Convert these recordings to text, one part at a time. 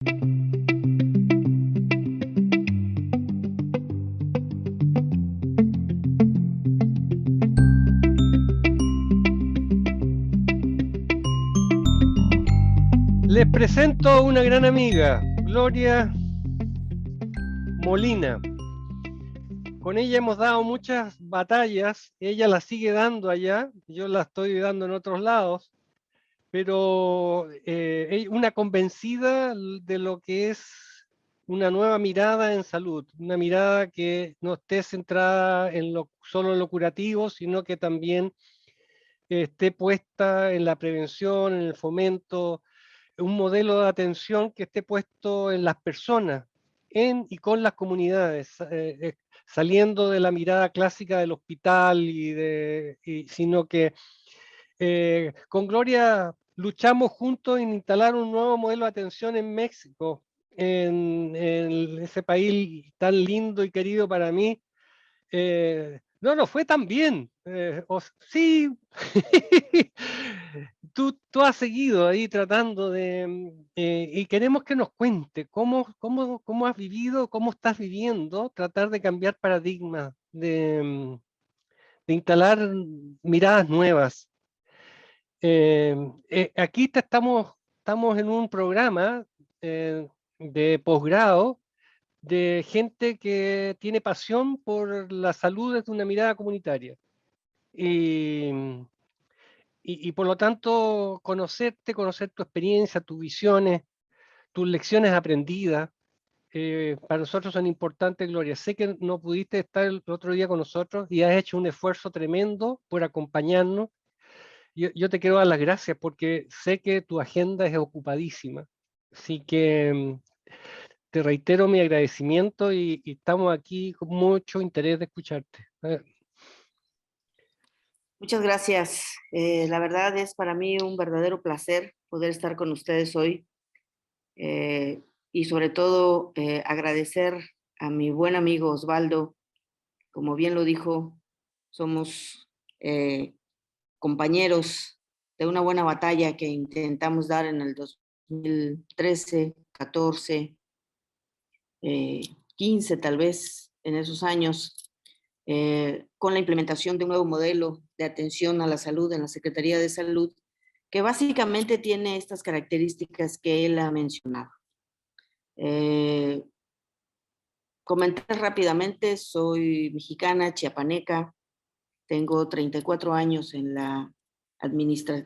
Les presento a una gran amiga, Gloria Molina. Con ella hemos dado muchas batallas, ella las sigue dando allá, yo las estoy dando en otros lados, pero una convencida de lo que es una nueva mirada en salud, una mirada que no esté centrada en solo en lo curativo, sino que también esté puesta en la prevención, en el fomento, un modelo de atención que esté puesto en las personas, en y con las comunidades, saliendo de la mirada clásica del hospital, sino que con Gloria luchamos juntos en instalar un nuevo modelo de atención en México, en ese país tan lindo y querido para mí. No fue tan bien. Sí, tú has seguido ahí tratando y queremos que nos cuente cómo has vivido, cómo estás viviendo, tratar de cambiar paradigmas, de instalar miradas nuevas. Aquí estamos en un programa de posgrado de gente que tiene pasión por la salud desde una mirada comunitaria. Y, y por lo tanto, conocer tu experiencia, tus visiones, tus lecciones aprendidas, para nosotros son importantes, Gloria. Sé que no pudiste estar el otro día con nosotros y has hecho un esfuerzo tremendo por acompañarnos. Yo te quiero dar las gracias porque sé que tu agenda es ocupadísima. Así que te reitero mi agradecimiento y estamos aquí con mucho interés de escucharte. Muchas gracias. La verdad es para mí un verdadero placer poder estar con ustedes hoy y sobre todo agradecer a mi buen amigo Osvaldo. Como bien lo dijo, somos compañeros de una buena batalla que intentamos dar en el 2013, 14, 15 tal vez, en esos años, con la implementación de un nuevo modelo de atención a la salud en la Secretaría de Salud, que básicamente tiene estas características que él ha mencionado. Comentar rápidamente, soy mexicana, chiapaneca, tengo 34 años de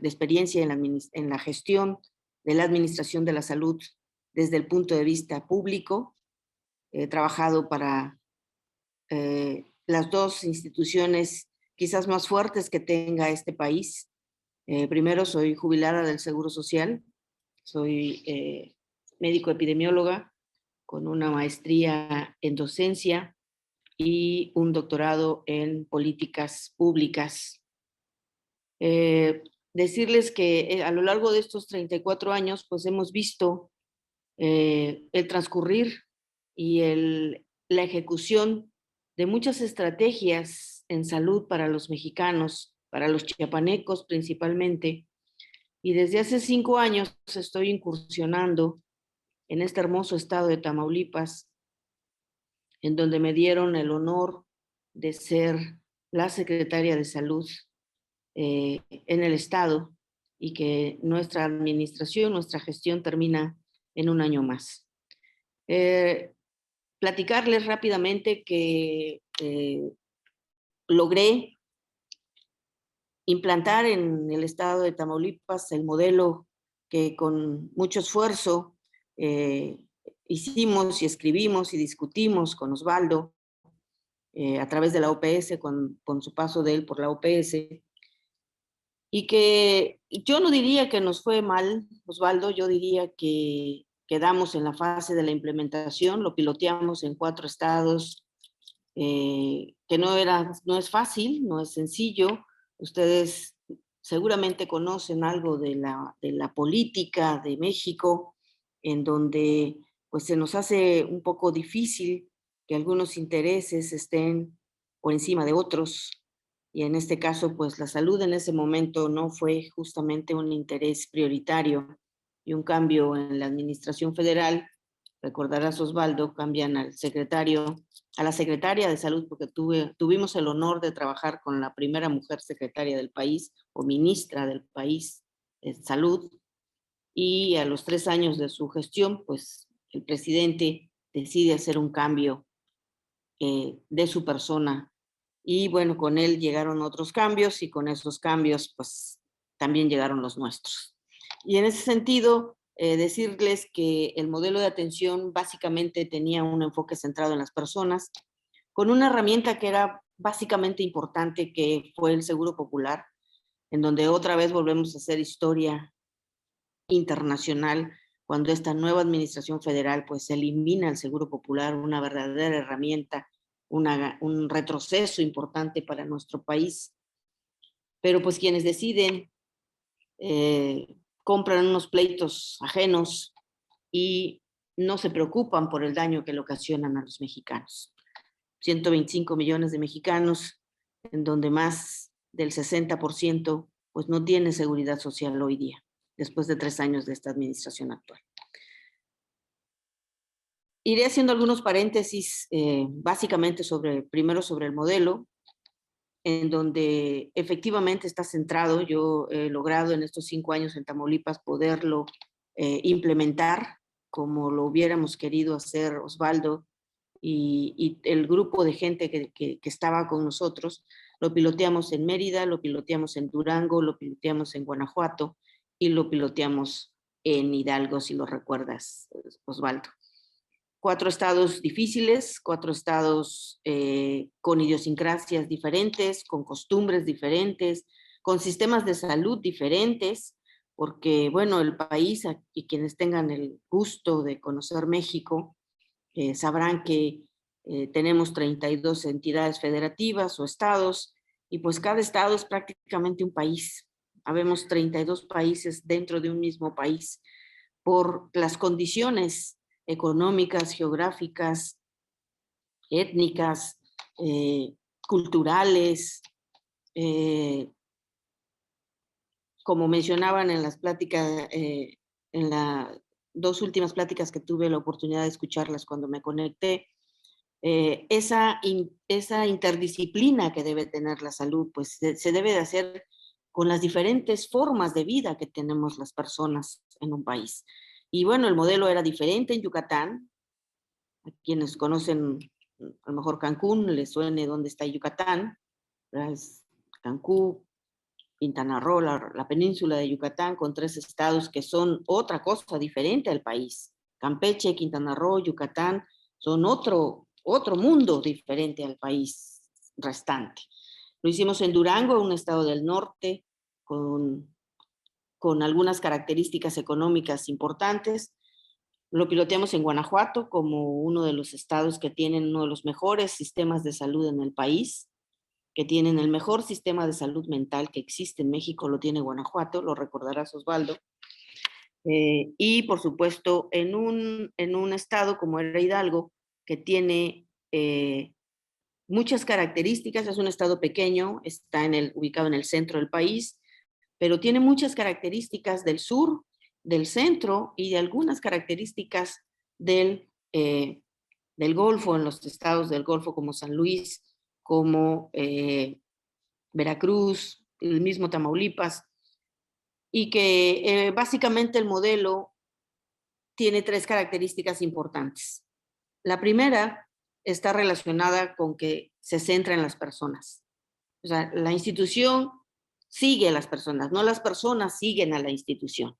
experiencia en la gestión de la administración de la salud desde el punto de vista público. He trabajado para las dos instituciones quizás más fuertes que tenga este país. Primero, soy jubilada del Seguro Social, soy médico epidemióloga con una maestría en docencia y un doctorado en políticas públicas. Decirles que a lo largo de estos 34 años, pues hemos visto el transcurrir y la ejecución de muchas estrategias en salud para los mexicanos, para los chiapanecos principalmente. Y desde hace 5 años estoy incursionando en este hermoso estado de Tamaulipas, en donde me dieron el honor de ser la secretaria de salud en el estado y que nuestra administración, nuestra gestión termina en un año más. Platicarles rápidamente que logré implantar en el estado de Tamaulipas el modelo que con mucho esfuerzo hicimos y escribimos y discutimos con Osvaldo a través de la OPS, con su paso de él por la OPS, y que yo no diría que nos fue mal, Osvaldo, yo diría que quedamos en la fase de la implementación, lo piloteamos en 4 estados, que no es fácil, no es sencillo. Ustedes seguramente conocen algo de la política de México, en donde pues se nos hace un poco difícil que algunos intereses estén por encima de otros. Y en este caso, pues la salud en ese momento no fue justamente un interés prioritario. y un cambio en la administración federal. Recordarás, Osvaldo, cambian al secretario, a la secretaria de salud, porque tuvimos el honor de trabajar con la primera mujer secretaria del país o ministra del país de salud, y a los 3 años de su gestión, pues el presidente decide hacer un cambio de su persona, y bueno, con él llegaron otros cambios, y con esos cambios pues también llegaron los nuestros. Y en ese sentido, decirles que el modelo de atención básicamente tenía un enfoque centrado en las personas, con una herramienta que era básicamente importante, que fue el Seguro Popular, en donde otra vez volvemos a hacer historia internacional, cuando esta nueva administración federal pues elimina el Seguro Popular, una verdadera herramienta, un retroceso importante para nuestro país. Pero pues quienes deciden compran unos pleitos ajenos y no se preocupan por el daño que le ocasionan a los mexicanos. 125 millones de mexicanos, en donde más del 60% pues no tiene seguridad social hoy día, después de 3 años de esta administración actual. Iré haciendo algunos paréntesis, básicamente primero sobre el modelo, en donde efectivamente está centrado. Yo he logrado en estos 5 años en Tamaulipas poderlo implementar como lo hubiéramos querido hacer Osvaldo y el grupo de gente que estaba con nosotros. Lo piloteamos en Mérida, lo piloteamos en Durango, lo piloteamos en Guanajuato y lo piloteamos en Hidalgo, si lo recuerdas, Osvaldo. 4 estados difíciles, 4 estados con idiosincrasias diferentes, con costumbres diferentes, con sistemas de salud diferentes, porque, bueno, el país, y quienes tengan el gusto de conocer México, sabrán que tenemos 32 entidades federativas o estados, y pues cada estado es prácticamente un país. Habemos 32 países dentro de un mismo país, por las condiciones económicas, geográficas, étnicas, culturales, como mencionaban en las pláticas, en las 2 últimas pláticas que tuve la oportunidad de escucharlas cuando me conecté, esa interdisciplina que debe tener la salud, pues se debe de hacer con las diferentes formas de vida que tenemos las personas en un país. Y bueno, el modelo era diferente en Yucatán. A quienes conocen a lo mejor Cancún, les suene dónde está Yucatán, es Cancún, Quintana Roo, la península de Yucatán, con 3 estados que son otra cosa diferente al país. Campeche, Quintana Roo, Yucatán son otro mundo diferente al país restante. Lo hicimos en Durango, un estado del norte, con algunas características económicas importantes. Lo piloteamos en Guanajuato como uno de los estados que tienen uno de los mejores sistemas de salud en el país, que tienen el mejor sistema de salud mental que existe en México, lo tiene Guanajuato, lo recordarás, Osvaldo. Y por supuesto en un estado como era Hidalgo, que tiene muchas características. Es un estado pequeño, está ubicado en el centro del país, pero tiene muchas características del sur, del centro y de algunas características del Golfo, en los estados del Golfo como San Luis, como Veracruz, el mismo Tamaulipas, y que básicamente el modelo tiene 3 características importantes. La primera está relacionada con que se centra en las personas. O sea, la institución sigue a las personas, no las personas siguen a la institución.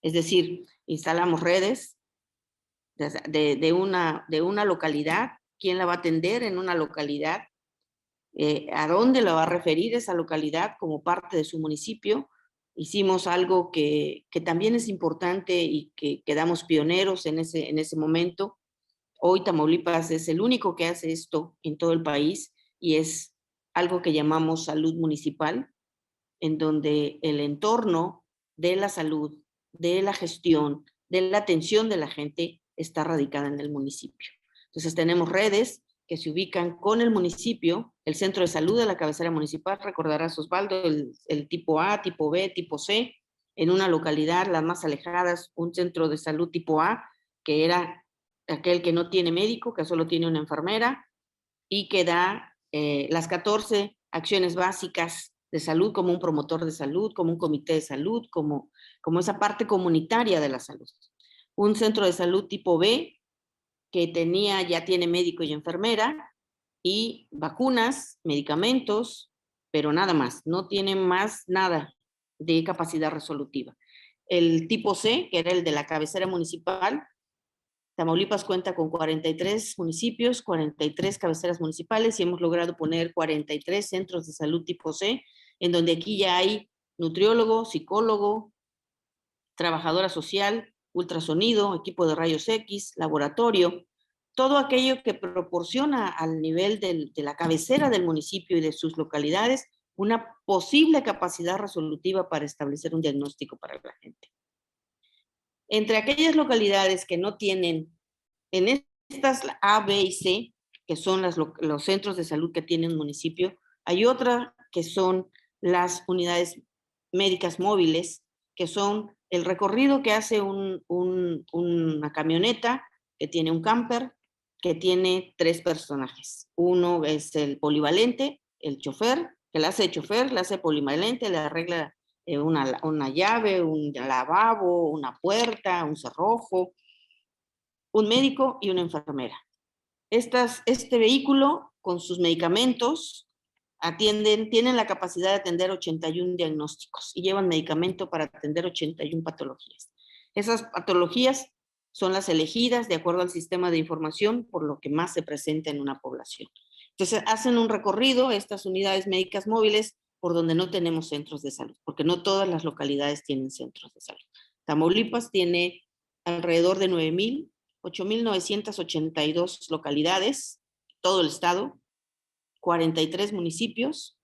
Es decir, instalamos redes de una localidad, quién la va a atender en una localidad, a dónde la va a referir esa localidad como parte de su municipio. Hicimos algo que también es importante y que quedamos pioneros en ese momento. Hoy Tamaulipas es el único que hace esto en todo el país, y es algo que llamamos salud municipal, en donde el entorno de la salud, de la gestión, de la atención de la gente está radicada en el municipio. Entonces tenemos redes que se ubican con el municipio, el centro de salud de la cabecera municipal, recordarás, Osvaldo, el tipo A, tipo B, tipo C, en una localidad, las más alejadas, un centro de salud tipo A, que era aquel que no tiene médico, que solo tiene una enfermera, y que da las 14 acciones básicas de salud, como un promotor de salud, como un comité de salud, como esa parte comunitaria de la salud. Un centro de salud tipo B, que ya tiene médico y enfermera, y vacunas, medicamentos, pero nada más, no tiene más nada de capacidad resolutiva. El tipo C, que era el de la cabecera municipal, Tamaulipas cuenta con 43 municipios, 43 cabeceras municipales y hemos logrado poner 43 centros de salud tipo C, en donde aquí ya hay nutriólogo, psicólogo, trabajadora social, ultrasonido, equipo de rayos X, laboratorio, todo aquello que proporciona al nivel de la cabecera del municipio y de sus localidades una posible capacidad resolutiva para establecer un diagnóstico para la gente. Entre aquellas localidades que no tienen, en estas A, B y C, que son los centros de salud que tiene un municipio, hay otra que son las unidades médicas móviles, que son el recorrido que hace una camioneta que tiene un camper, que tiene 3 personajes. Uno es el polivalente, el chofer, que le hace chofer, le hace polivalente, le arregla una llave, un lavabo, una puerta, un cerrojo, un médico y una enfermera. Este vehículo, con sus medicamentos, tienen la capacidad de atender 81 diagnósticos y llevan medicamento para atender 81 patologías. Esas patologías son las elegidas de acuerdo al sistema de información por lo que más se presenta en una población. Entonces, hacen un recorrido estas unidades médicas móviles por donde no tenemos centros de salud, porque no todas las localidades tienen centros de salud. Tamaulipas tiene alrededor de 8,982 localidades, todo el estado, 43 municipios,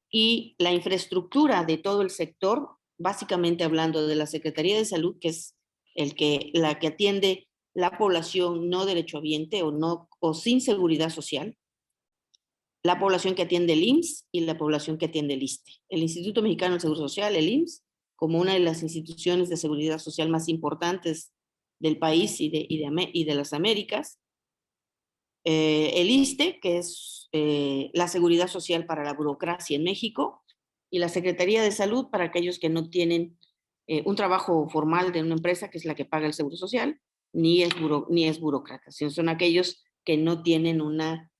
y la infraestructura de todo el sector, básicamente hablando de la Secretaría de Salud, que es la que atiende la población no derechohabiente o sin seguridad social, la población que atiende el IMSS y la población que atiende el ISSSTE. El Instituto Mexicano del Seguro Social, el IMSS, como una de las instituciones de seguridad social más importantes del país y de las Américas, el ISSSTE, que es la seguridad social para la burocracia en México, y la Secretaría de Salud para aquellos que no tienen un trabajo formal de una empresa, que es la que paga el seguro social, ni es burócrata, sino son aquellos que no tienen una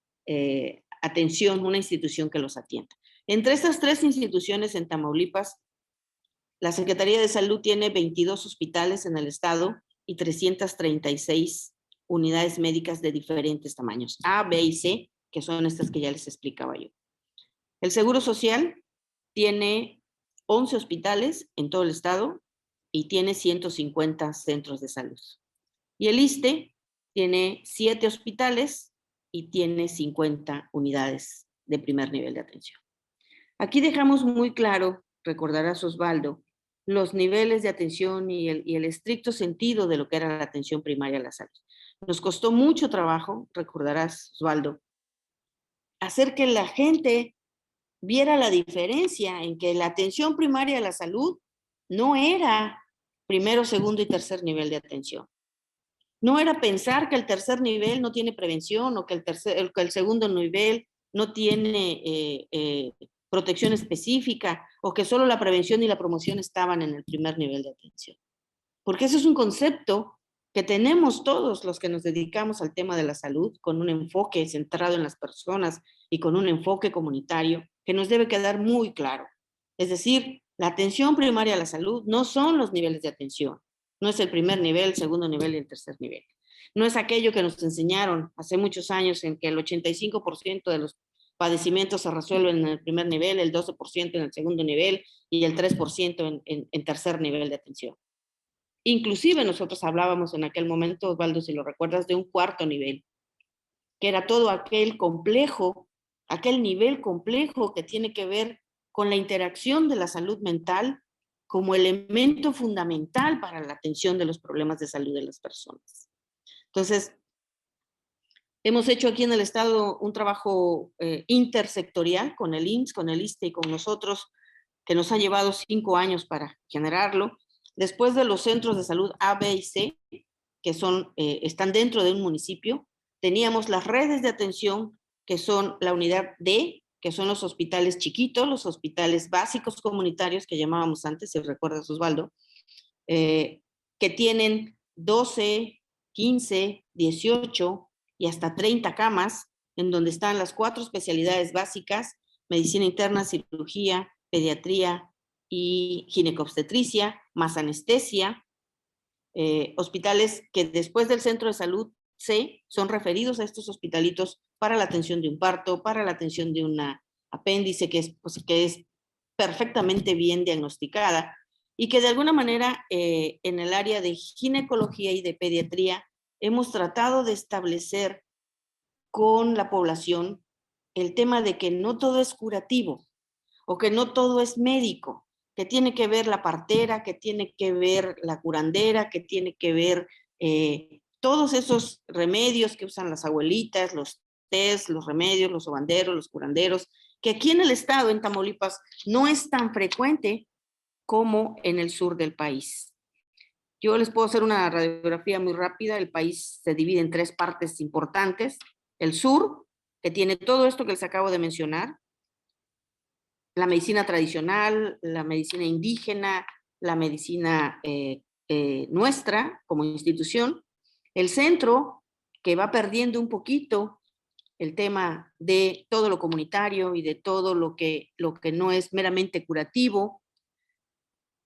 atención, una institución que los atienda. Entre estas 3 instituciones en Tamaulipas, la Secretaría de Salud tiene 22 hospitales en el estado y 336 unidades médicas de diferentes tamaños, A, B y C, que son estas que ya les explicaba yo. El Seguro Social tiene 11 hospitales en todo el estado y tiene 150 centros de salud. Y el ISSSTE tiene 7 hospitales y tiene 50 unidades de primer nivel de atención. Aquí dejamos muy claro, recordarás Osvaldo, los niveles de atención y el estricto sentido de lo que era la atención primaria a la salud. Nos costó mucho trabajo, recordarás Osvaldo, hacer que la gente viera la diferencia en que la atención primaria a la salud no era primero, segundo y tercer nivel de atención. No era pensar que el tercer nivel no tiene prevención o que el segundo nivel no tiene protección específica o que solo la prevención y la promoción estaban en el primer nivel de atención. Porque eso es un concepto que tenemos todos los que nos dedicamos al tema de la salud con un enfoque centrado en las personas y con un enfoque comunitario que nos debe quedar muy claro. Es decir, la atención primaria a la salud no son los niveles de atención. No es el primer nivel, el segundo nivel y el tercer nivel. No es aquello que nos enseñaron hace muchos años en que el 85% de los padecimientos se resuelven en el primer nivel, el 12% en el segundo nivel y el 3% en tercer nivel de atención. Inclusive nosotros hablábamos en aquel momento, Osvaldo, si lo recuerdas, de un cuarto nivel, que era todo aquel complejo, aquel nivel complejo que tiene que ver con la interacción de la salud mental como elemento fundamental para la atención de los problemas de salud de las personas. Entonces, hemos hecho aquí en el Estado un trabajo intersectorial con el IMSS, con el ISSSTE y con nosotros que nos ha llevado 5 años para generarlo. Después de los centros de salud A, B y C, que están dentro de un municipio, teníamos las redes de atención, que son la unidad D, que son los hospitales chiquitos, los hospitales básicos comunitarios que llamábamos antes, si recuerdas, Osvaldo, que tienen 12, 15, 18 y hasta 30 camas, en donde están las 4 especialidades básicas: medicina interna, cirugía, pediatría y ginecobstetricia, más anestesia. Hospitales que después del centro de salud C son referidos a estos hospitalitos para la atención de un parto, para la atención de una apéndice que es perfectamente bien diagnosticada, y que de alguna manera en el área de ginecología y de pediatría hemos tratado de establecer con la población el tema de que no todo es curativo o que no todo es médico, que tiene que ver la partera, que tiene que ver la curandera, que tiene que ver todos esos remedios que usan las abuelitas, los tés, los remedios, los sobanderos, los curanderos, que aquí en el estado, en Tamaulipas, no es tan frecuente como en el sur del país. Yo les puedo hacer una radiografía muy rápida. El país se divide en 3 partes importantes. El sur, que tiene todo esto que les acabo de mencionar: la medicina tradicional, la medicina indígena, la medicina nuestra como institución. El centro, que va perdiendo un poquito el tema de todo lo comunitario y de todo lo que no es meramente curativo.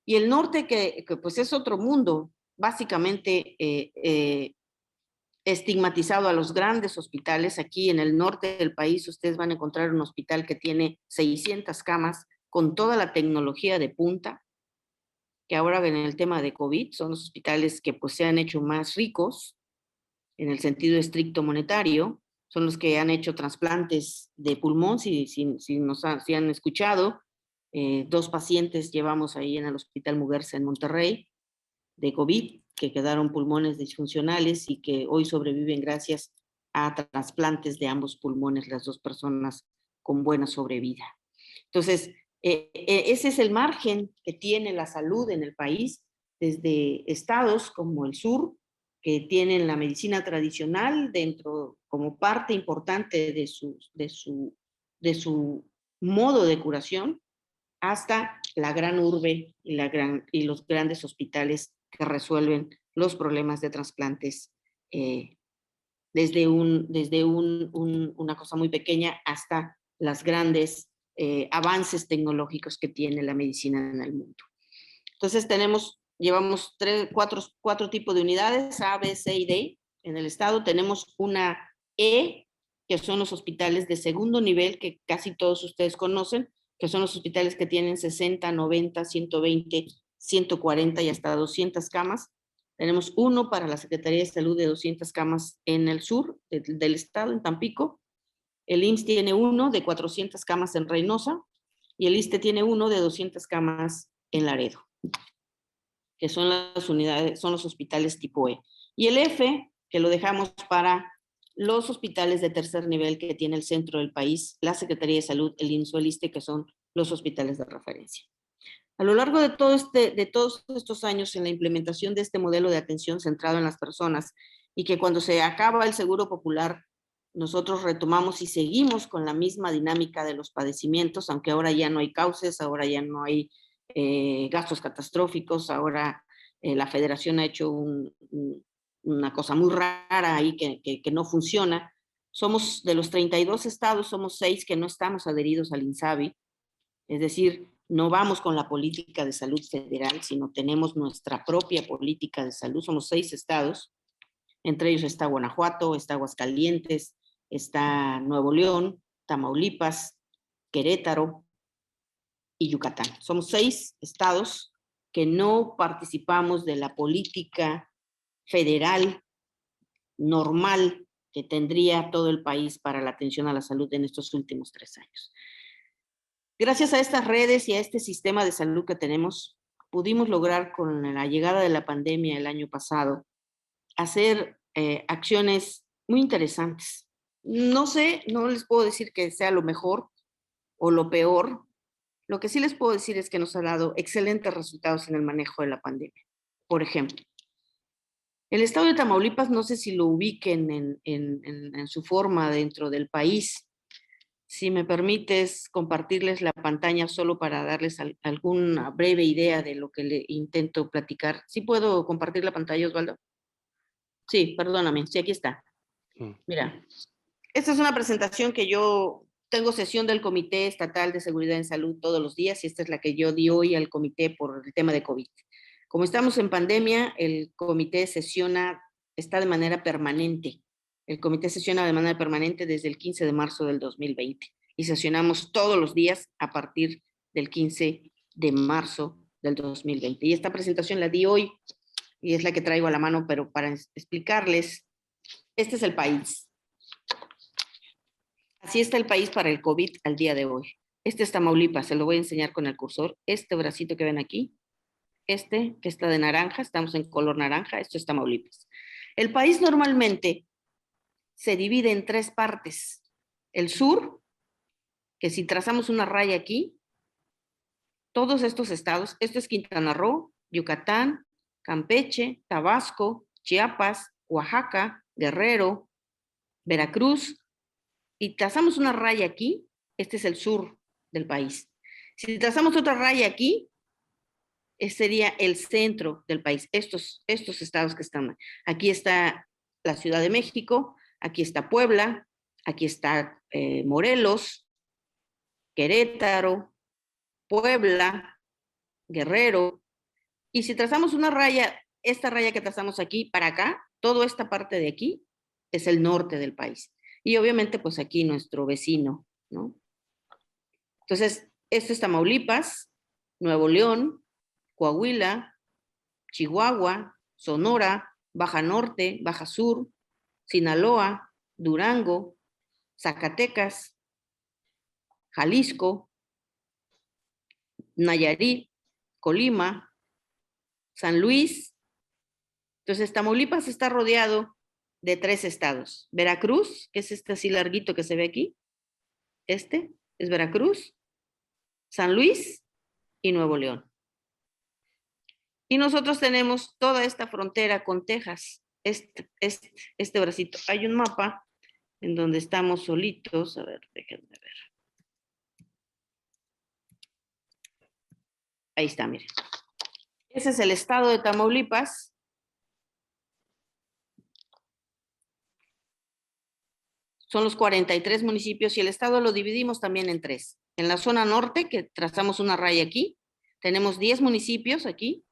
Y el norte, que pues es otro mundo, básicamente estigmatizado a los grandes hospitales. Aquí en el norte del país ustedes van a encontrar un hospital que tiene 600 camas con toda la tecnología de punta, que ahora en el tema de COVID son los hospitales que pues se han hecho más ricos en el sentido estricto monetario. Son los que han hecho trasplantes de pulmón, si han escuchado. 2 pacientes llevamos ahí en el Hospital Muguerza en Monterrey de COVID, que quedaron pulmones disfuncionales y que hoy sobreviven gracias a trasplantes de ambos pulmones, las 2 personas con buena sobrevida. Entonces, ese es el margen que tiene la salud en el país, desde estados como el sur, que tienen la medicina tradicional dentro como parte importante de su modo de curación, hasta la gran urbe y los grandes hospitales que resuelven los problemas de trasplantes desde una cosa muy pequeña hasta los grandes avances tecnológicos que tiene la medicina en el mundo. Entonces llevamos 4 tipos de unidades: A, B, C y D. En el estado tenemos una E, que son los hospitales de segundo nivel, que casi todos ustedes conocen, que son los hospitales que tienen 60, 90, 120, 140 y hasta 200 camas. Tenemos uno para la Secretaría de Salud de 200 camas en el sur del estado, en Tampico. El IMSS tiene uno de 400 camas en Reynosa, y el ISSSTE tiene uno de 200 camas en Laredo, que son las unidades, son los hospitales tipo E. Y el F, que lo dejamos para los hospitales de tercer nivel que tiene el centro del país, la Secretaría de Salud, el IMSS o el ISSSTE, que son los hospitales de referencia. A lo largo de todos estos años en la implementación de este modelo de atención centrado en las personas, y que cuando se acaba el Seguro Popular, nosotros retomamos y seguimos con la misma dinámica de los padecimientos, aunque ahora ya no hay cauces, ahora ya no hay gastos catastróficos, ahora la federación ha hecho una cosa muy rara ahí que no funciona. Somos de los 32 estados, somos 6 que no estamos adheridos al INSABI, es decir, no vamos con la política de salud federal, sino tenemos nuestra propia política de salud. Somos 6 estados, entre ellos está Guanajuato, está Aguascalientes, está Nuevo León, Tamaulipas, Querétaro y Yucatán. Somos 6 estados que no participamos de la política federal normal que tendría todo el país para la atención a la salud en estos últimos 3 años. Gracias a estas redes y a este sistema de salud que tenemos, pudimos lograr con la llegada de la pandemia el año pasado hacer acciones muy interesantes. No sé, no les puedo decir que sea lo mejor o lo peor, Lo que sí les puedo decir es que nos ha dado excelentes resultados en el manejo de la pandemia. Por ejemplo, el estado de Tamaulipas, no sé si lo ubiquen en su forma dentro del país. Si me permites compartirles la pantalla solo para darles alguna breve idea de lo que le intento platicar. ¿Sí puedo compartir la pantalla, Osvaldo? Sí, perdóname. Sí, aquí está. Mira, esta es una presentación que yo tengo sesión del Comité Estatal de Seguridad en Salud todos los días y esta es la que yo di hoy al comité por el tema de COVID. Como estamos en pandemia, el comité está de manera permanente. El comité sesiona de manera permanente desde el 15 de marzo del 2020 y sesionamos todos los días a partir del 15 de marzo del 2020. Y esta presentación la di hoy y es la que traigo a la mano, pero para explicarles, este es el país. Así está el país para el COVID al día de hoy. Este es Tamaulipas, se lo voy a enseñar con el cursor. Este bracito que ven aquí, este que está de naranja, estamos en color naranja, esto es Tamaulipas. El país normalmente se divide en 3 partes. El sur, que si trazamos una raya aquí, todos estos estados, esto es Quintana Roo, Yucatán, Campeche, Tabasco, Chiapas, Oaxaca, Guerrero, Veracruz, y trazamos una raya aquí, este es el sur del país. Si trazamos otra raya aquí, sería el centro del país, estos estados que están. Aquí está la Ciudad de México, aquí está Puebla, aquí está Morelos, Querétaro, Puebla, Guerrero. Y si trazamos una raya, esta raya que trazamos aquí para acá, toda esta parte de aquí es el norte del país. Y obviamente, pues aquí nuestro vecino, ¿no? Entonces, esto es Tamaulipas, Nuevo León, Coahuila, Chihuahua, Sonora, Baja Norte, Baja Sur, Sinaloa, Durango, Zacatecas, Jalisco, Nayarit, Colima, San Luis. Entonces, Tamaulipas está rodeado de 3 estados. Veracruz, que es este así larguito que se ve aquí. Este es Veracruz, San Luis y Nuevo León. Y nosotros tenemos toda esta frontera con Texas, este bracito. Hay un mapa en donde estamos solitos. A ver, déjenme ver. Ahí está, miren. Ese es el estado de Tamaulipas. Son los 43 municipios y el estado lo dividimos también en 3. En la zona norte, que trazamos una raya aquí, tenemos 10 municipios aquí,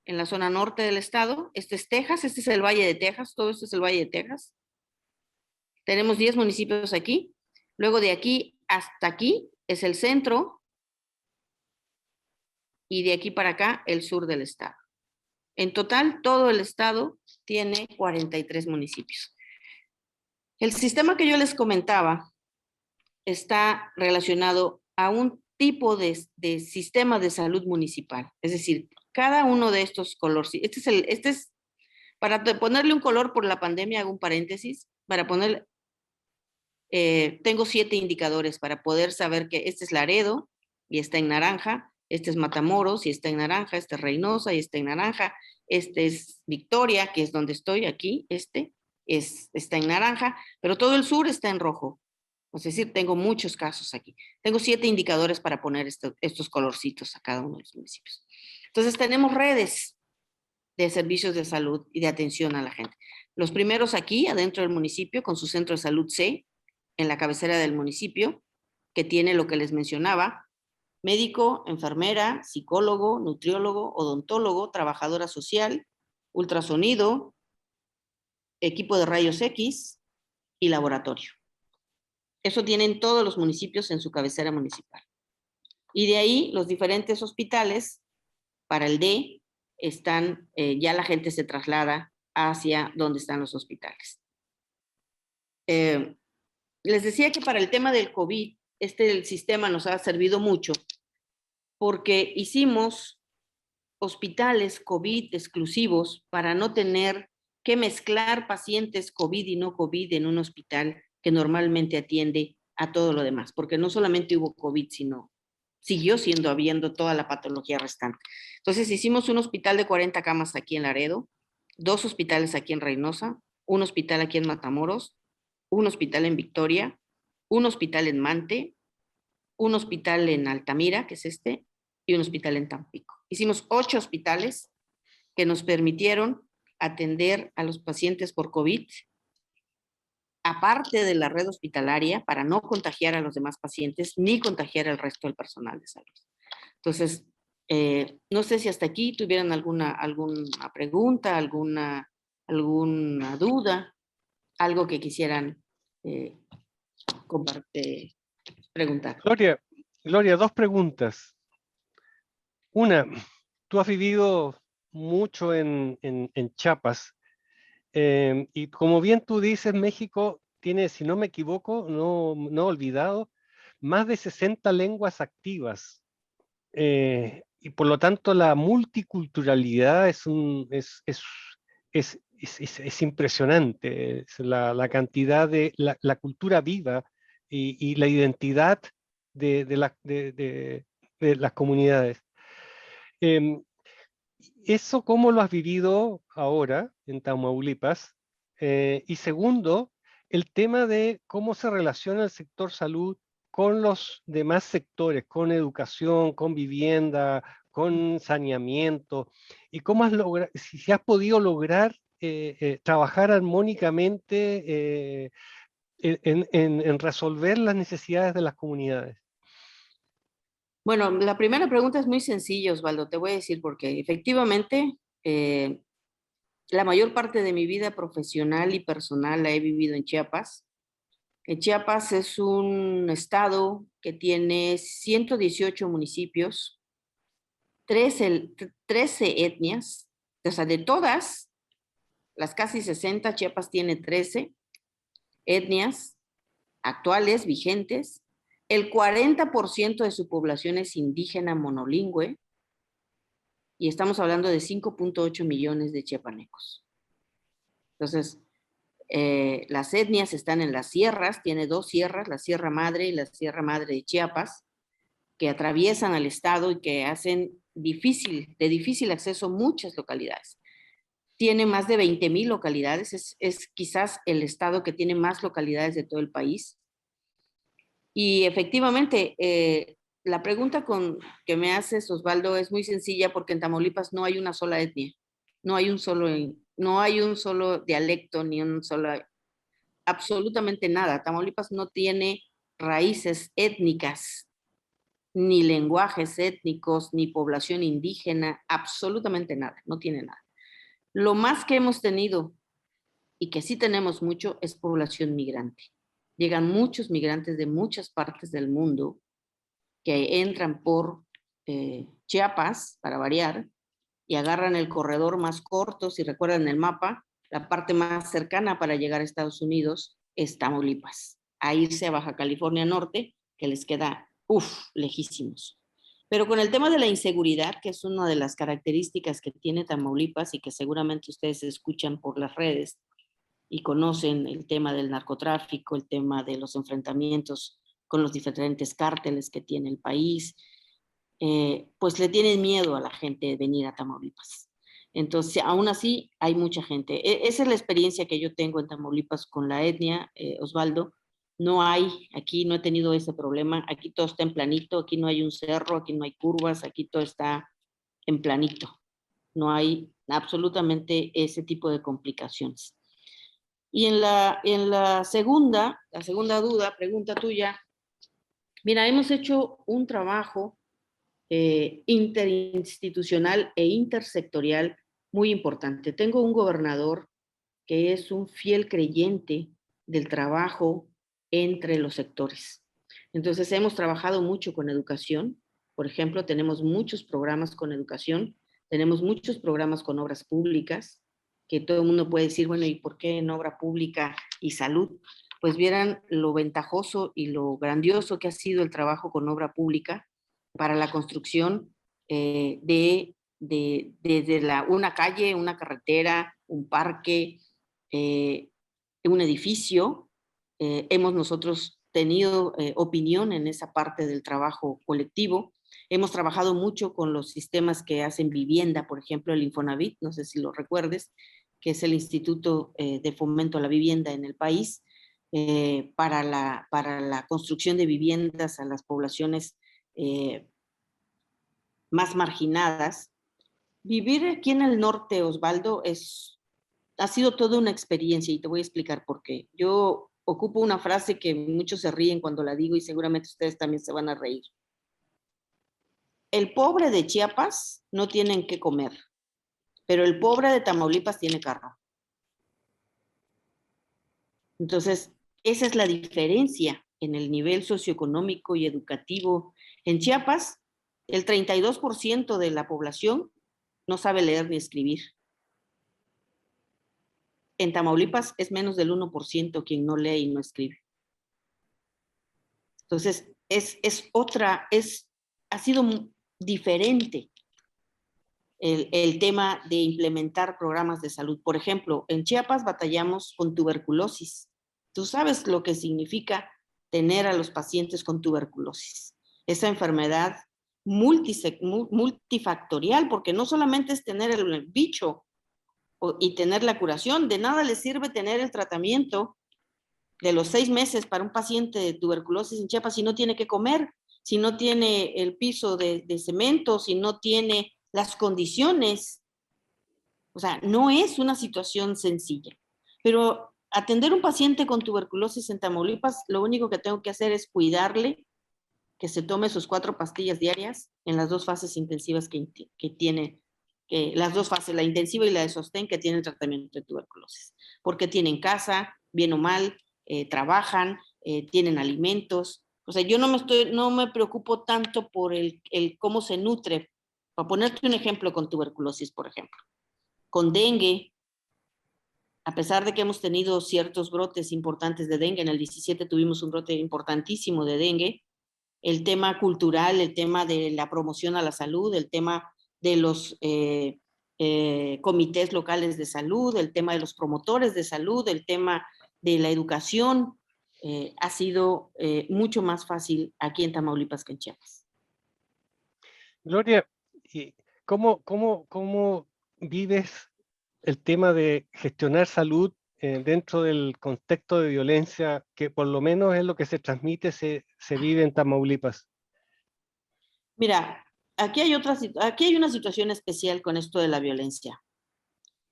en la zona norte del estado. Este es Texas, este es el Valle de Texas, todo esto es el Valle de Texas. Tenemos 10 municipios aquí. Luego de aquí hasta aquí es el centro y de aquí para acá el sur del estado. En total, todo el estado tiene 43 municipios. El sistema que yo les comentaba está relacionado a un tipo de sistema de salud municipal. Es decir, cada uno de estos colores, este es para ponerle un color por la pandemia, hago un paréntesis, para poner, tengo 7 indicadores para poder saber que este es Laredo y está en naranja, este es Matamoros y está en naranja, este es Reynosa y está en naranja, este es Victoria, que es donde estoy aquí, está en naranja, pero todo el sur está en rojo. Es decir, tengo muchos casos aquí. Tengo 7 indicadores para poner estos colorcitos a cada uno de los municipios. Entonces, tenemos redes de servicios de salud y de atención a la gente. Los primeros aquí, adentro del municipio, con su centro de salud C, en la cabecera del municipio, que tiene lo que les mencionaba: médico, enfermera, psicólogo, nutriólogo, odontólogo, trabajadora social, ultrasonido, equipo de rayos X y laboratorio. Eso tienen todos los municipios en su cabecera municipal. Y de ahí los diferentes hospitales para el D están, ya la gente se traslada hacia donde están los hospitales. Les decía que para el tema del COVID, el sistema nos ha servido mucho porque hicimos hospitales COVID exclusivos para no tener que mezclar pacientes COVID y no COVID en un hospital que normalmente atiende a todo lo demás, porque no solamente hubo COVID, sino siguió habiendo toda la patología restante. Entonces hicimos un hospital de 40 camas aquí en Laredo, 2 hospitales aquí en Reynosa, un hospital aquí en Matamoros, un hospital en Victoria, un hospital en Mante, un hospital en Altamira, que es este, y un hospital en Tampico. Hicimos 8 hospitales que nos permitieron atender a los pacientes por COVID, aparte de la red hospitalaria, para no contagiar a los demás pacientes ni contagiar al resto del personal de salud. Entonces, no sé si hasta aquí tuvieran alguna pregunta, alguna duda, algo que quisieran preguntar. Gloria, dos preguntas. Una, tú has vivido mucho en Chiapas, y como bien tú dices, México tiene, si no me equivoco, no he olvidado, más de 60 lenguas activas. Y por lo tanto la multiculturalidad es impresionante. Es la cantidad de la cultura viva y la identidad de las comunidades. Em, ¿Eso cómo lo has vivido ahora en Tamaulipas? Y segundo, el tema de cómo se relaciona el sector salud con los demás sectores, con educación, con vivienda, con saneamiento, y cómo has logrado, si has podido lograr trabajar armónicamente en resolver las necesidades de las comunidades. Bueno, la primera pregunta es muy sencilla, Osvaldo, te voy a decir porque efectivamente la mayor parte de mi vida profesional y personal la he vivido en Chiapas. Chiapas es un estado que tiene 118 municipios, 13 etnias, o sea, de todas las casi 60, Chiapas tiene 13 etnias actuales, vigentes. El 40% de su población es indígena monolingüe y estamos hablando de 5.8 millones de chiapanecos. Entonces, las etnias están en las sierras, tiene 2 sierras, la Sierra Madre y la Sierra Madre de Chiapas, que atraviesan al estado y que hacen de difícil acceso muchas localidades. Tiene más de 20,000 localidades, es quizás el estado que tiene más localidades de todo el país. Y efectivamente, la pregunta que me haces, Osvaldo, es muy sencilla porque en Tamaulipas no hay una sola etnia, no hay un solo dialecto, ni un solo, absolutamente nada. Tamaulipas no tiene raíces étnicas, ni lenguajes étnicos, ni población indígena, absolutamente nada, no tiene nada. Lo más que hemos tenido, y que sí tenemos mucho, es población migrante. Llegan muchos migrantes de muchas partes del mundo que entran por Chiapas, para variar, y agarran el corredor más corto. Si recuerdan el mapa, la parte más cercana para llegar a Estados Unidos es Tamaulipas. A irse a Baja California Norte, que les queda, lejísimos. Pero con el tema de la inseguridad, que es una de las características que tiene Tamaulipas y que seguramente ustedes escuchan por las redes y conocen el tema del narcotráfico, el tema de los enfrentamientos con los diferentes cárteles que tiene el país, pues le tienen miedo a la gente de venir a Tamaulipas. Entonces, aún así, hay mucha gente. Esa es la experiencia que yo tengo en Tamaulipas con la etnia, Osvaldo. Aquí no he tenido ese problema. Aquí todo está en planito, aquí no hay un cerro, aquí no hay curvas, aquí todo está en planito. No hay absolutamente ese tipo de complicaciones. Y en la segunda pregunta tuya, mira, hemos hecho un trabajo interinstitucional e intersectorial muy importante. Tengo un gobernador que es un fiel creyente del trabajo entre los sectores. Entonces hemos trabajado mucho con educación. Por ejemplo, tenemos muchos programas con educación, tenemos muchos programas con obras públicas, que todo el mundo puede decir, bueno, ¿y por qué en obra pública y salud? Pues vieran lo ventajoso y lo grandioso que ha sido el trabajo con obra pública para la construcción desde una calle, una carretera, un parque, un edificio. Hemos nosotros tenido opinión en esa parte del trabajo colectivo. Hemos trabajado mucho con los sistemas que hacen vivienda, por ejemplo, el Infonavit, no sé si lo recuerdes, que es el Instituto de Fomento a la Vivienda en el país, para la construcción de viviendas a las poblaciones más marginadas. Vivir aquí en el norte, Osvaldo, ha sido toda una experiencia y te voy a explicar por qué. Yo ocupo una frase que muchos se ríen cuando la digo y seguramente ustedes también se van a reír. El pobre de Chiapas no tiene qué comer, pero el pobre de Tamaulipas tiene carro. Entonces, esa es la diferencia en el nivel socioeconómico y educativo. En Chiapas, el 32% de la población no sabe leer ni escribir. En Tamaulipas es menos del 1% quien no lee y no escribe. Entonces, ha sido diferente el tema de implementar programas de salud. Por ejemplo, en Chiapas batallamos con tuberculosis. Tú sabes lo que significa tener a los pacientes con tuberculosis. Esa enfermedad multifactorial, porque no solamente es tener el bicho y tener la curación, de nada le sirve tener el tratamiento de los 6 meses para un paciente de tuberculosis en Chiapas si no tiene que comer, si no tiene el piso de cemento, si no tiene las condiciones. O sea, no es una situación sencilla. Pero atender un paciente con tuberculosis en Tamaulipas, lo único que tengo que hacer es cuidarle, que se tome sus 4 pastillas diarias en las 2 fases intensivas que tiene, las 2 fases, la intensiva y la de sostén que tiene el tratamiento de tuberculosis. Porque tienen casa, bien o mal, trabajan, tienen alimentos. O sea, yo no me preocupo tanto por el cómo se nutre. Para ponerte un ejemplo con tuberculosis, por ejemplo. Con dengue, a pesar de que hemos tenido ciertos brotes importantes de dengue, en el 17 tuvimos un brote importantísimo de dengue, el tema cultural, el tema de la promoción a la salud, el tema de los comités locales de salud, el tema de los promotores de salud, el tema de la educación, ha sido mucho más fácil aquí en Tamaulipas que en Chiapas. Gloria, ¿cómo vives el tema de gestionar salud dentro del contexto de violencia que por lo menos es lo que se transmite, se vive en Tamaulipas? Mira, aquí hay una situación especial con esto de la violencia.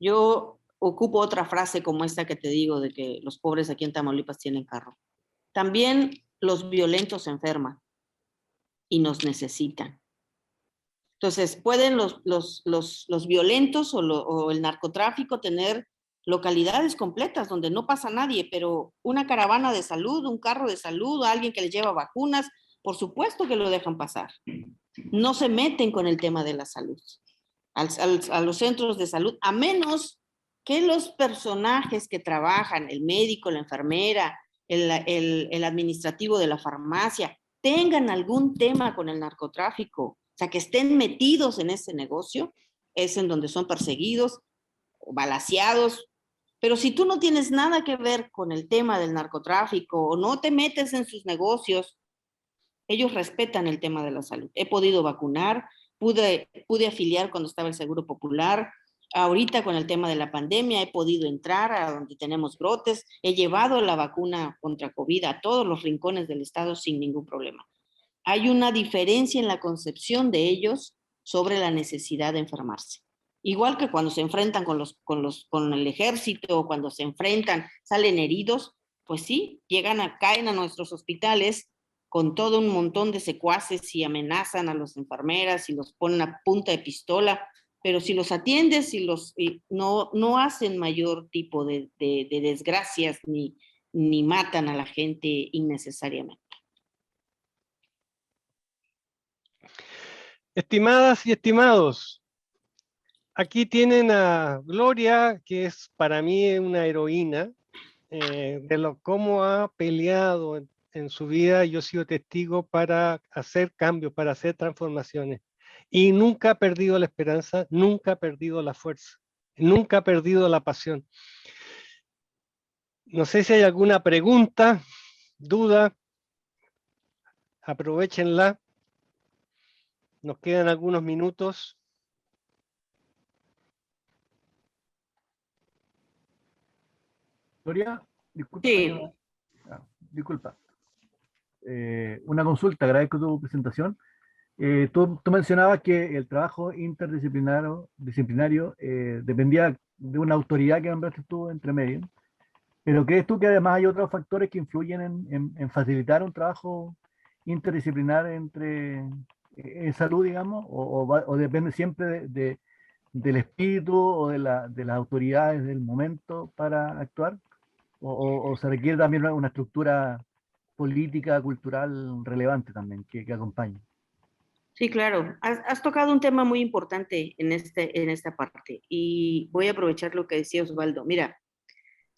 Yo ocupo otra frase como esta que te digo de que los pobres aquí en Tamaulipas tienen carro. También los violentos se enferman y nos necesitan. Entonces, pueden los violentos o el narcotráfico tener localidades completas donde no pasa nadie, pero una caravana de salud, un carro de salud, alguien que les lleva vacunas, por supuesto que lo dejan pasar. No se meten con el tema de la salud, a los centros de salud, a menos que los personajes que trabajan, el médico, la enfermera, el administrativo de la farmacia, tengan algún tema con el narcotráfico, o sea, que estén metidos en ese negocio, es en donde son perseguidos, o balaceados. Pero si tú no tienes nada que ver con el tema del narcotráfico o no te metes en sus negocios, ellos respetan el tema de la salud. He podido vacunar, pude afiliar cuando estaba el Seguro Popular. Ahorita con el tema de la pandemia he podido entrar a donde tenemos brotes. He llevado la vacuna contra COVID a todos los rincones del estado sin ningún problema. Hay una diferencia en la concepción de ellos sobre la necesidad de enfermarse. Igual que cuando se enfrentan con el ejército, cuando se enfrentan, salen heridos, pues sí, caen a nuestros hospitales con todo un montón de secuaces y amenazan a las enfermeras y los ponen a punta de pistola, pero si los atiendes y no hacen mayor tipo de desgracias ni matan a la gente innecesariamente. Estimadas y estimados, aquí tienen a Gloria, que es para mí una heroína de cómo ha peleado en su vida. Yo he sido testigo para hacer cambios, para hacer transformaciones. Y nunca ha perdido la esperanza, nunca ha perdido la fuerza, nunca ha perdido la pasión. No sé si hay alguna pregunta, duda. Aprovéchenla. Nos quedan algunos minutos. Gloria, disculpa. Sí. Disculpa. Una consulta, agradezco tu presentación. Tú mencionabas que el trabajo interdisciplinario dependía de una autoridad que nombraste tú entre medio, pero ¿crees tú que además hay otros factores que influyen en facilitar un trabajo interdisciplinar en salud, digamos, o depende siempre del espíritu o de las autoridades del momento para actuar? ¿O se requiere también una estructura política, cultural relevante también que acompañe? Sí, claro. Has tocado un tema muy importante en esta parte y voy a aprovechar lo que decía Osvaldo. Mira,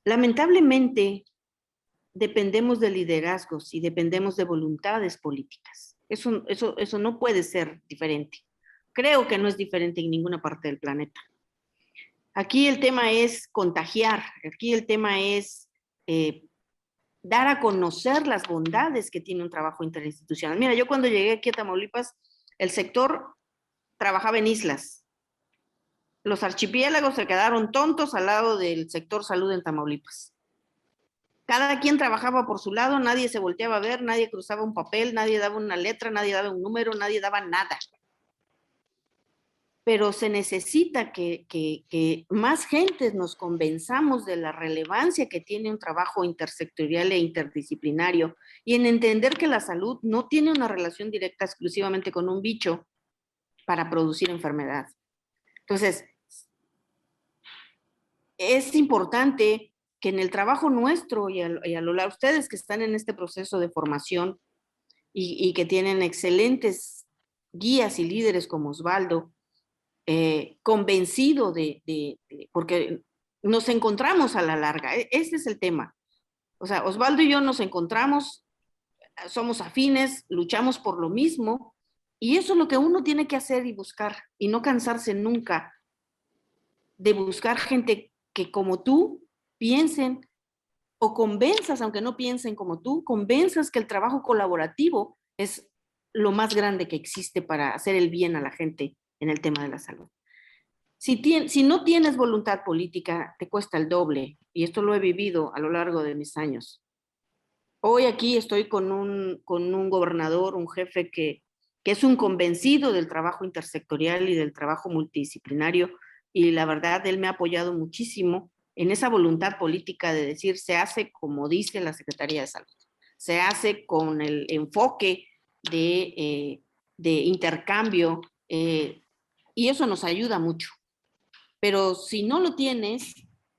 lamentablemente dependemos de liderazgos y dependemos de voluntades políticas. Eso no puede ser diferente. Creo que no es diferente en ninguna parte del planeta. Aquí el tema es contagiar, aquí el tema es dar a conocer las bondades que tiene un trabajo interinstitucional. Mira, yo cuando llegué aquí a Tamaulipas, el sector trabajaba en islas. Los archipiélagos se quedaron tontos al lado del sector salud en Tamaulipas. Cada quien trabajaba por su lado, nadie se volteaba a ver, nadie cruzaba un papel, nadie daba una letra, nadie daba un número, nadie daba nada. Pero se necesita que más gentes nos convenzamos de la relevancia que tiene un trabajo intersectorial e interdisciplinario y en entender que la salud no tiene una relación directa exclusivamente con un bicho para producir enfermedad. Entonces, es importante que en el trabajo nuestro y a lo largo de ustedes que están en este proceso de formación y que tienen excelentes guías y líderes como Osvaldo, convencido porque nos encontramos a la larga, ese es el tema. O sea, Osvaldo y yo nos encontramos, somos afines, luchamos por lo mismo, y eso es lo que uno tiene que hacer y buscar, y no cansarse nunca de buscar gente que como tú piensen o convenzas, aunque no piensen como tú, convenzas que el trabajo colaborativo es lo más grande que existe para hacer el bien a la gente en el tema de la salud. Si no tienes voluntad política, te cuesta el doble, y esto lo he vivido a lo largo de mis años. Hoy aquí estoy con un gobernador, un jefe que es un convencido del trabajo intersectorial y del trabajo multidisciplinario, y la verdad, él me ha apoyado muchísimo en esa voluntad política de decir, se hace como dice la Secretaría de Salud, se hace con el enfoque de intercambio, y eso nos ayuda mucho. Pero si no lo tienes,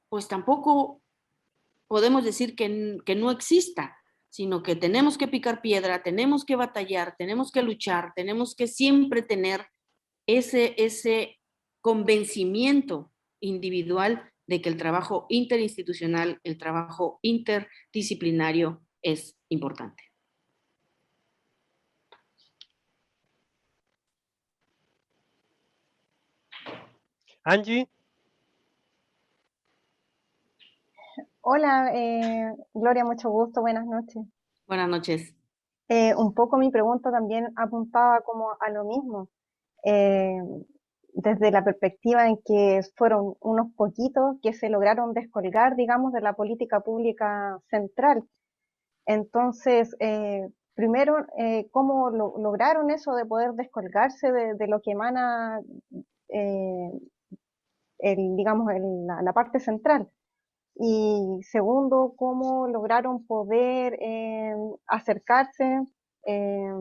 pues tampoco podemos decir que no exista, sino que tenemos que picar piedra, tenemos que batallar, tenemos que luchar, tenemos que siempre tener ese convencimiento individual de que el trabajo interinstitucional, el trabajo interdisciplinario es importante. Angie. Hola, Gloria, mucho gusto, buenas noches. Buenas noches. Un poco mi pregunta también apuntaba como a lo mismo, eh, desde la perspectiva en que fueron unos poquitos que se lograron descolgar, digamos, de la política pública central. Entonces, primero, ¿cómo lograron eso de poder descolgarse de lo que emana, eh, digamos, la parte central? Y segundo, cómo lograron poder acercarse eh,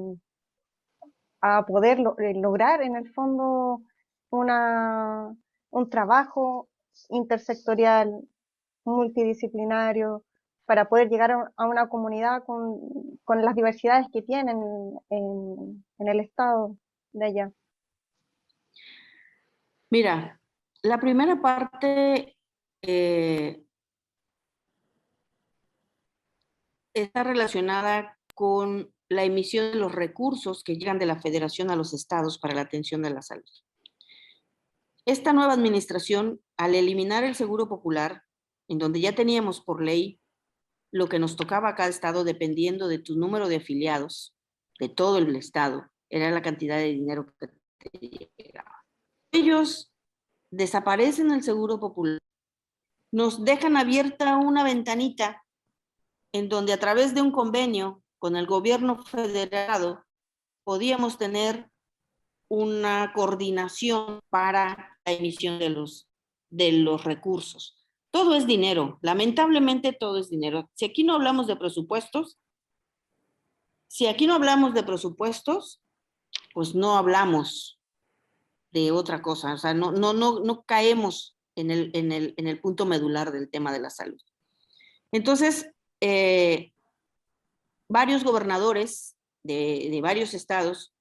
a poder lograr en el fondo un trabajo intersectorial, multidisciplinario, para poder llegar a una comunidad con las diversidades que tienen en el estado de allá. Mira, la primera parte está relacionada con la emisión de los recursos que llegan de la Federación a los estados para la atención de la salud. Esta nueva administración, al eliminar el Seguro Popular, en donde ya teníamos por ley lo que nos tocaba a cada estado dependiendo de tu número de afiliados, de todo el Estado, era la cantidad de dinero que te llegaba. Ellos desaparecen el Seguro Popular, nos dejan abierta una ventanita en donde a través de un convenio con el gobierno federal podíamos tener una coordinación para la emisión de los recursos. Todo es dinero, lamentablemente todo es dinero. Si aquí no hablamos de presupuestos, pues no hablamos de otra cosa, o sea, no caemos en el punto medular del tema de la salud. Entonces, varios gobernadores de varios estados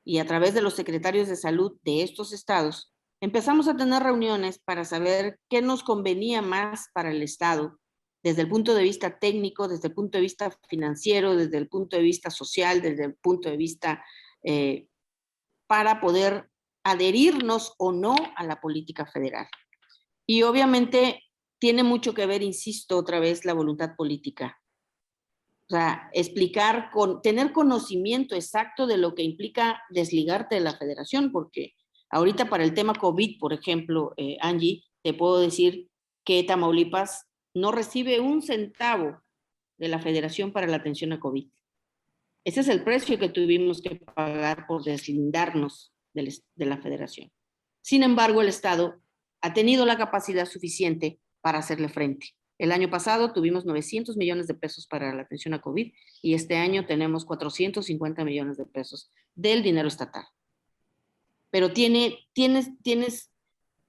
y a través de los secretarios de salud de estos estados, empezamos a tener reuniones para saber qué nos convenía más para el estado, desde el punto de vista técnico, desde el punto de vista financiero, desde el punto de vista social, desde el punto de vista para poder adherirnos o no a la política federal. Y obviamente tiene mucho que ver, insisto otra vez, la voluntad política. O sea, explicar, tener conocimiento exacto de lo que implica desligarte de la federación, porque ahorita para el tema COVID, por ejemplo, Angie, te puedo decir que Tamaulipas no recibe un centavo de la federación para la atención a COVID. Ese es el precio que tuvimos que pagar por deslindarnos de la federación. Sin embargo, el Estado ha tenido la capacidad suficiente para hacerle frente. El año pasado tuvimos 900 millones de pesos para la atención a COVID y este año tenemos 450 millones de pesos del dinero estatal. Pero tienes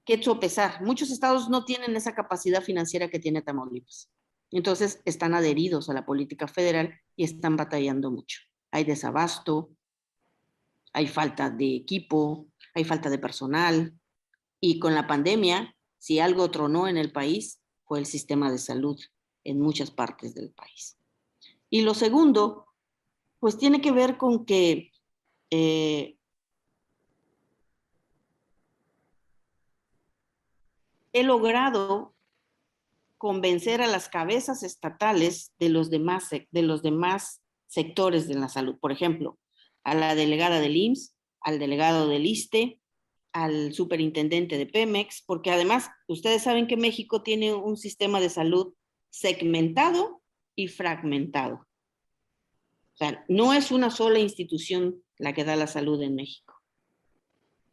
que sopesar. Muchos estados no tienen esa capacidad financiera que tiene Tamaulipas. Entonces están adheridos a la política federal y están batallando mucho. Hay desabasto, hay falta de equipo, hay falta de personal. Y con la pandemia, si algo tronó en el país, fue el sistema de salud en muchas partes del país. Y lo segundo, pues tiene que ver con que he logrado convencer a las cabezas estatales de los demás sectores de la salud. Por ejemplo, a la delegada del IMSS, al delegado del ISSSTE, al superintendente de Pemex, porque además ustedes saben que México tiene un sistema de salud segmentado y fragmentado. O sea, no es una sola institución la que da la salud en México.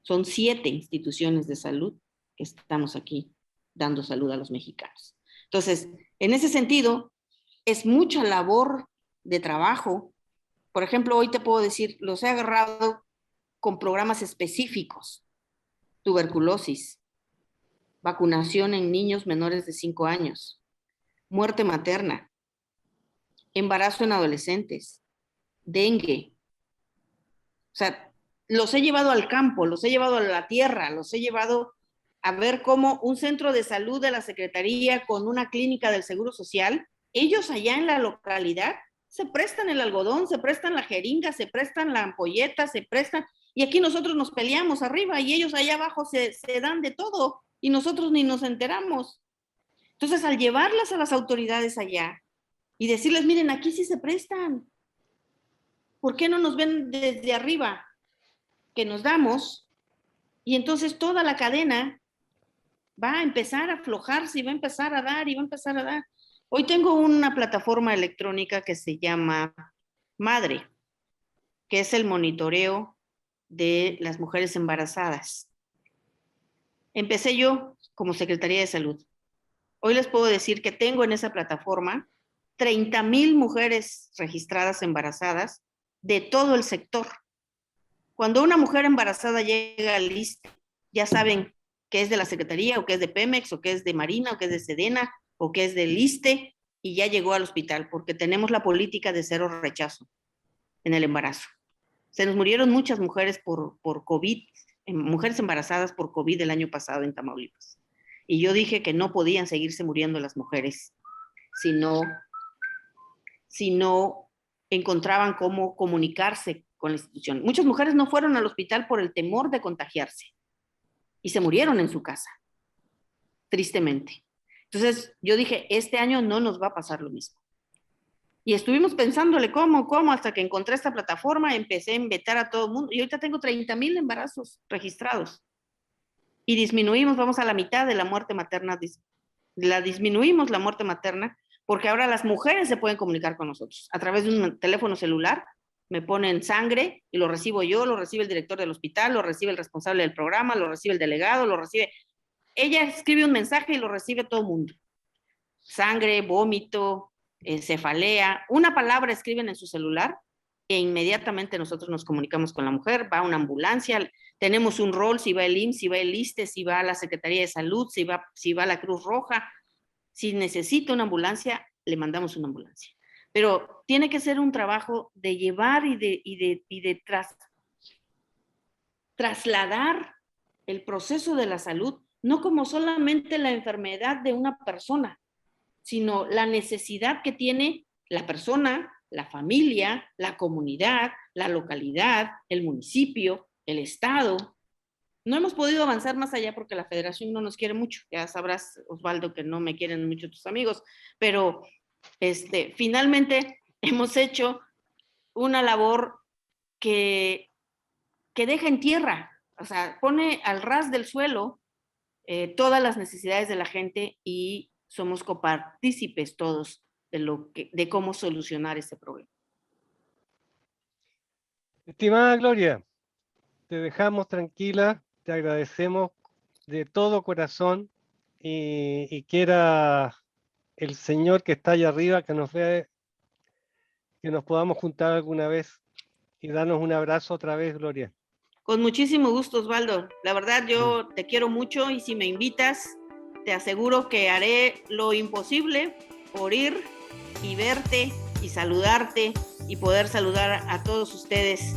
Son 7 instituciones de salud que estamos aquí dando salud a los mexicanos. Entonces, en ese sentido, es mucha labor de trabajo. Por ejemplo, hoy te puedo decir, los he agarrado con programas específicos. Tuberculosis, vacunación en niños menores de 5 años, muerte materna, embarazo en adolescentes, dengue. O sea, los he llevado al campo, los he llevado a la tierra, los he llevado a ver cómo un centro de salud de la Secretaría con una clínica del Seguro Social, ellos allá en la localidad se prestan el algodón, se prestan la jeringa, se prestan la ampolleta, se prestan, y aquí nosotros nos peleamos arriba y ellos allá abajo se dan de todo y nosotros ni nos enteramos. Entonces, al llevarlas a las autoridades allá y decirles, miren, aquí sí se prestan, ¿por qué no nos ven desde arriba? Que nos damos, y entonces toda la cadena va a empezar a aflojarse y va a empezar a dar y va a empezar a dar. Hoy tengo una plataforma electrónica que se llama Madre, que es el monitoreo de las mujeres embarazadas. Empecé yo como Secretaría de Salud. Hoy les puedo decir que tengo en esa plataforma 30,000 mujeres registradas embarazadas de todo el sector. Cuando una mujer embarazada llega al ISSSTE, ya saben que es de la Secretaría, o que es de Pemex, o que es de Marina, o que es de Sedena, o que es del ISSSTE, y ya llegó al hospital, porque tenemos la política de cero rechazo en el embarazo. Se nos murieron muchas mujeres por COVID, mujeres embarazadas por COVID el año pasado en Tamaulipas. Y yo dije que no podían seguirse muriendo las mujeres si no encontraban cómo comunicarse con la institución. Muchas mujeres no fueron al hospital por el temor de contagiarse y se murieron en su casa, tristemente. Entonces yo dije, este año no nos va a pasar lo mismo. Y estuvimos pensándole cómo, hasta que encontré esta plataforma, empecé a invitar a todo el mundo. Y ahorita tengo 30,000 embarazos registrados. Y disminuimos, vamos a la mitad de la muerte materna. Disminuimos la muerte materna, porque ahora las mujeres se pueden comunicar con nosotros. A través de un teléfono celular, me ponen sangre y lo recibo yo, lo recibe el director del hospital, lo recibe el responsable del programa, lo recibe el delegado, lo recibe... Ella escribe un mensaje y lo recibe todo el mundo. Sangre, vómito, cefalea, una palabra escriben en su celular e inmediatamente nosotros nos comunicamos con la mujer, va una ambulancia, tenemos un rol, si va el IMSS, si va el ISSSTE, si va la Secretaría de Salud, si va la Cruz Roja, si necesita una ambulancia, le mandamos una ambulancia. Pero tiene que ser un trabajo de llevar y de trasladar el proceso de la salud, no como solamente la enfermedad de una persona, sino la necesidad que tiene la persona, la familia, la comunidad, la localidad, el municipio, el estado. No hemos podido avanzar más allá porque la federación no nos quiere mucho. Ya sabrás, Osvaldo, que no me quieren mucho tus amigos, pero finalmente hemos hecho una labor que deja en tierra, o sea, pone al ras del suelo todas las necesidades de la gente y somos copartícipes todos de cómo solucionar este problema. Estimada Gloria, te dejamos tranquila, te agradecemos de todo corazón y quiera el Señor que está allá arriba que nos vea, que nos podamos juntar alguna vez y darnos un abrazo otra vez, Gloria. Con muchísimo gusto, Osvaldo. La verdad, yo te quiero mucho y si me invitas, te aseguro que haré lo imposible por ir y verte y saludarte y poder saludar a todos ustedes